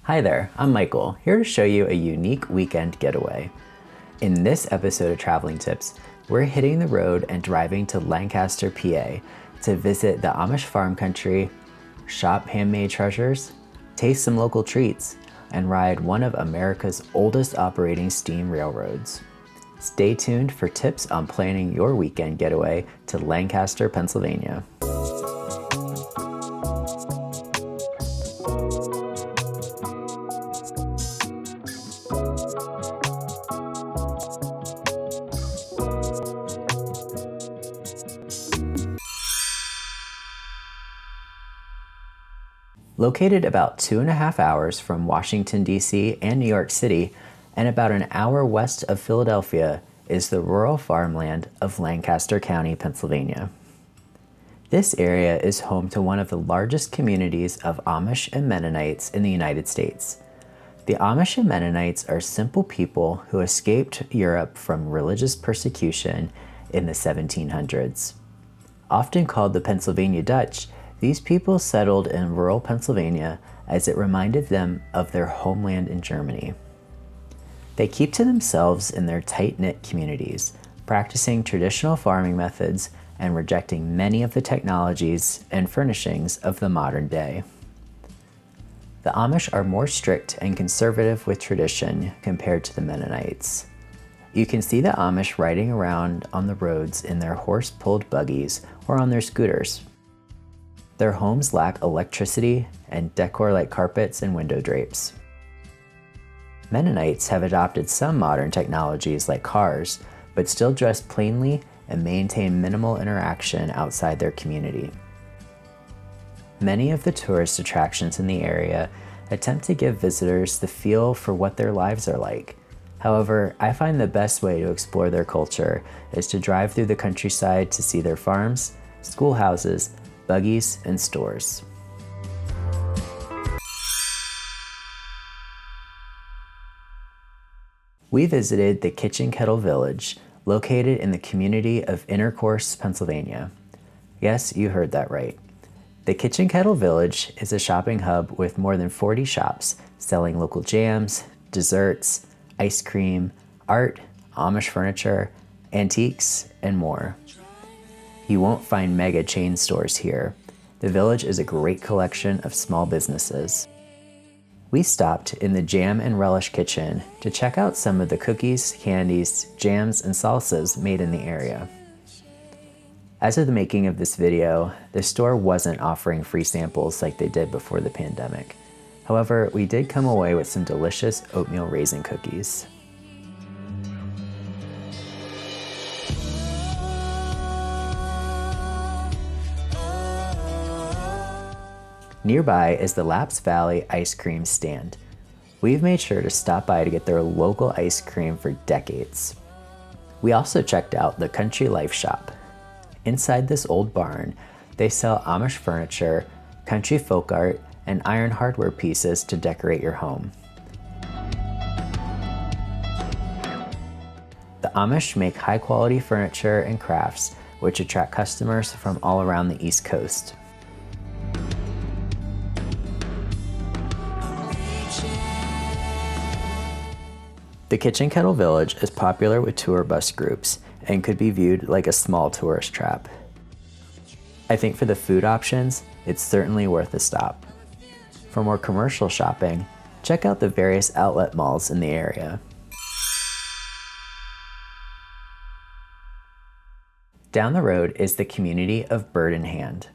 Hi there, I'm Michael, here to show you a unique weekend getaway. In this episode of Traveling Tips, we're hitting the road and driving to Lancaster, PA to visit the Amish farm country, shop handmade treasures, taste some local treats, and ride one of America's oldest operating steam railroads. Stay tuned for tips on planning your weekend getaway to Lancaster, Pennsylvania. Located about 2.5 hours from Washington, D.C. and New York City, and about an hour west of Philadelphia, is the rural farmland of Lancaster County, Pennsylvania. This area is home to one of the largest communities of Amish and Mennonites in the United States. The Amish and Mennonites are simple people who escaped Europe from religious persecution in the 1700s. Often called the Pennsylvania Dutch, these people settled in rural Pennsylvania as it reminded them of their homeland in Germany. They keep to themselves in their tight-knit communities, practicing traditional farming methods and rejecting many of the technologies and furnishings of the modern day. The Amish are more strict and conservative with tradition compared to the Mennonites. You can see the Amish riding around on the roads in their horse-pulled buggies or on their scooters. Their homes lack electricity and decor like carpets and window drapes. Mennonites have adopted some modern technologies like cars, but still dress plainly and maintain minimal interaction outside their community. Many of the tourist attractions in the area attempt to give visitors the feel for what their lives are like. However, I find the best way to explore their culture is to drive through the countryside to see their farms, schoolhouses, buggies, and stores. We visited the Kitchen Kettle Village, located in the community of Intercourse, Pennsylvania. Yes, you heard that right. The Kitchen Kettle Village is a shopping hub with more than 40 shops selling local jams, desserts, ice cream, art, Amish furniture, antiques, and more. You won't find mega chain stores here. The village is a great collection of small businesses. We stopped in the Jam and Relish kitchen to check out some of the cookies, candies, jams, and salsas made in the area. As of the making of this video, the store wasn't offering free samples like they did before the pandemic. However, we did come away with some delicious oatmeal raisin cookies. Nearby is the Laps Valley Ice Cream Stand. We've made sure to stop by to get their local ice cream for decades. We also checked out the Country Life Shop. Inside this old barn, they sell Amish furniture, country folk art, and iron hardware pieces to decorate your home. The Amish make high-quality furniture and crafts, which attract customers from all around the East Coast. The Kitchen Kettle Village is popular with tour bus groups and could be viewed like a small tourist trap. I think for the food options, it's certainly worth a stop. For more commercial shopping, check out the various outlet malls in the area. Down the road is the community of Bird in Hand.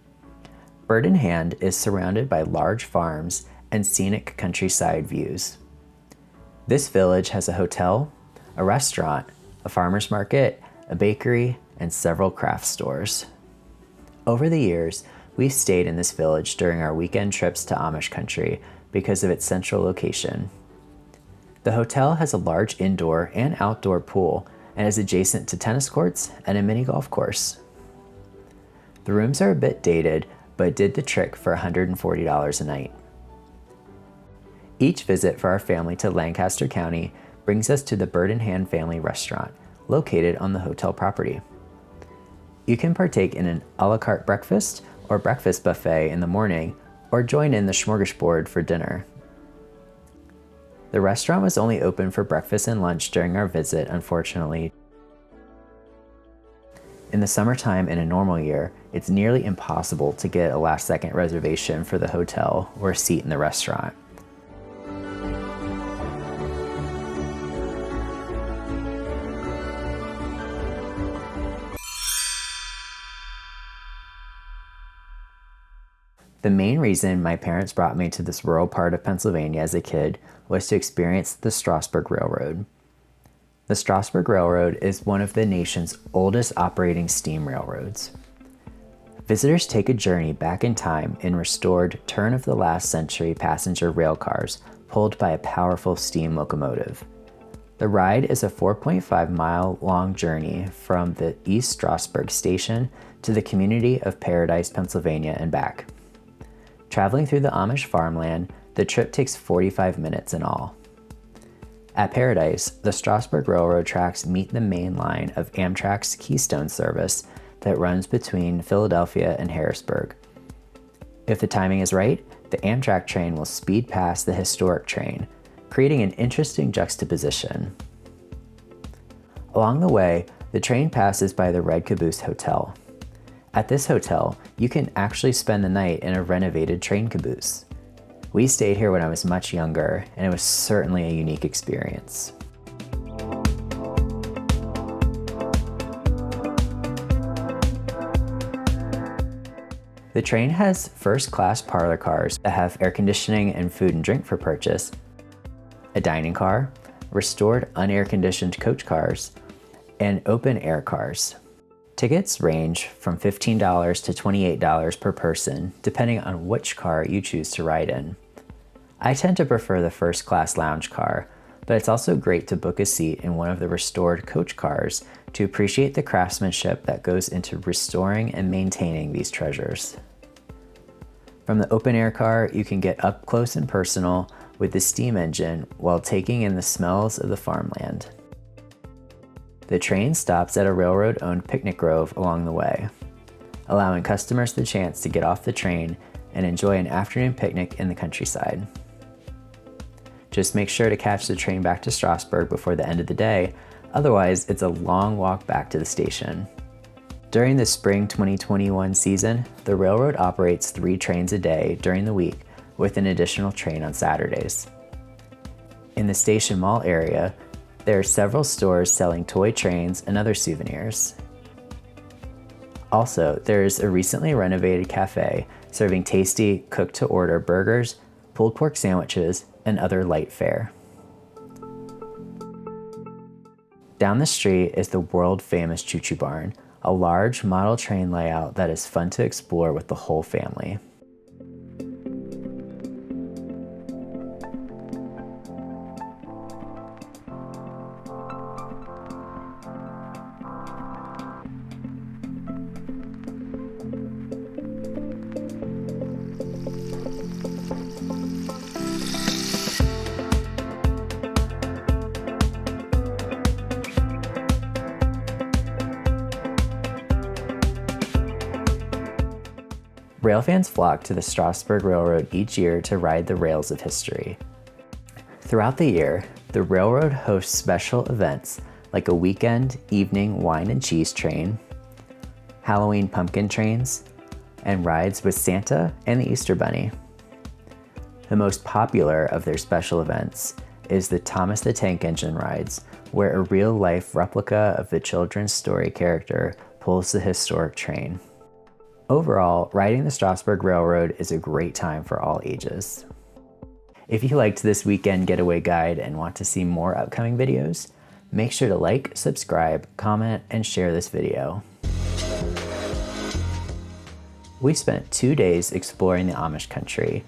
Bird in Hand is surrounded by large farms and scenic countryside views. This village has a hotel, a restaurant, a farmer's market, a bakery, and several craft stores. Over the years, we've stayed in this village during our weekend trips to Amish country because of its central location. The hotel has a large indoor and outdoor pool and is adjacent to tennis courts and a mini golf course. The rooms are a bit dated, but did the trick for $140 a night. Each visit for our family to Lancaster County brings us to the Bird in Hand family restaurant, located on the hotel property. You can partake in an a la carte breakfast or breakfast buffet in the morning, or join in the smorgasbord for dinner. The restaurant was only open for breakfast and lunch during our visit, unfortunately. In the summertime in a normal year, it's nearly impossible to get a last-second reservation for the hotel or a seat in the restaurant. The main reason my parents brought me to this rural part of Pennsylvania as a kid was to experience the Strasburg Railroad. The Strasburg Railroad is one of the nation's oldest operating steam railroads. Visitors take a journey back in time in restored turn-of-the-last-century passenger rail cars pulled by a powerful steam locomotive. The ride is a 4.5-mile-long journey from the East Strasburg station to the community of Paradise, Pennsylvania, and back. Traveling through the Amish farmland, the trip takes 45 minutes in all. At Paradise, the Strasburg Railroad tracks meet the main line of Amtrak's Keystone service that runs between Philadelphia and Harrisburg. If the timing is right, the Amtrak train will speed past the historic train, creating an interesting juxtaposition. Along the way, the train passes by the Red Caboose Motel. At this hotel, you can actually spend the night in a renovated train caboose. We stayed here when I was much younger, and it was certainly a unique experience. The train has first-class parlor cars that have air conditioning and food and drink for purchase, a dining car, restored unair-conditioned coach cars, and open-air cars. Tickets range from $15 to $28 per person, depending on which car you choose to ride in. I tend to prefer the first-class lounge car, but it's also great to book a seat in one of the restored coach cars to appreciate the craftsmanship that goes into restoring and maintaining these treasures. From the open-air car, you can get up close and personal with the steam engine while taking in the smells of the farmland. The train stops at a railroad-owned picnic grove along the way, allowing customers the chance to get off the train and enjoy an afternoon picnic in the countryside. Just make sure to catch the train back to Strasburg before the end of the day, otherwise it's a long walk back to the station. During the spring 2021 season, the railroad operates 3 trains a day during the week with an additional train on Saturdays. In the station mall area, there are several stores selling toy trains and other souvenirs. Also, there is a recently renovated cafe serving tasty cook-to-order burgers, pulled pork sandwiches, and other light fare. Down the street is the world-famous Choo Choo Barn, a large model train layout that is fun to explore with the whole family. Railfans flock to the Strasburg Railroad each year to ride the rails of history. Throughout the year, the railroad hosts special events like a weekend evening wine and cheese train, Halloween pumpkin trains, and rides with Santa and the Easter Bunny. The most popular of their special events is the Thomas the Tank Engine rides, where a real-life replica of the children's story character pulls the historic train. Overall, riding the Strasburg Railroad is a great time for all ages. If you liked this weekend getaway guide and want to see more upcoming videos, make sure to like, subscribe, comment, and share this video. We spent 2 days exploring the Amish country.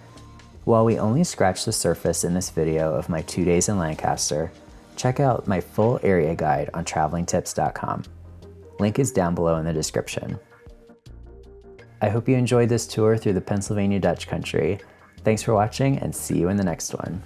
While we only scratched the surface in this video of my 2 days in Lancaster, check out my full area guide on travelingtips.com. Link is down below in the description. I hope you enjoyed this tour through the Pennsylvania Dutch country. Thanks for watching and see you in the next one.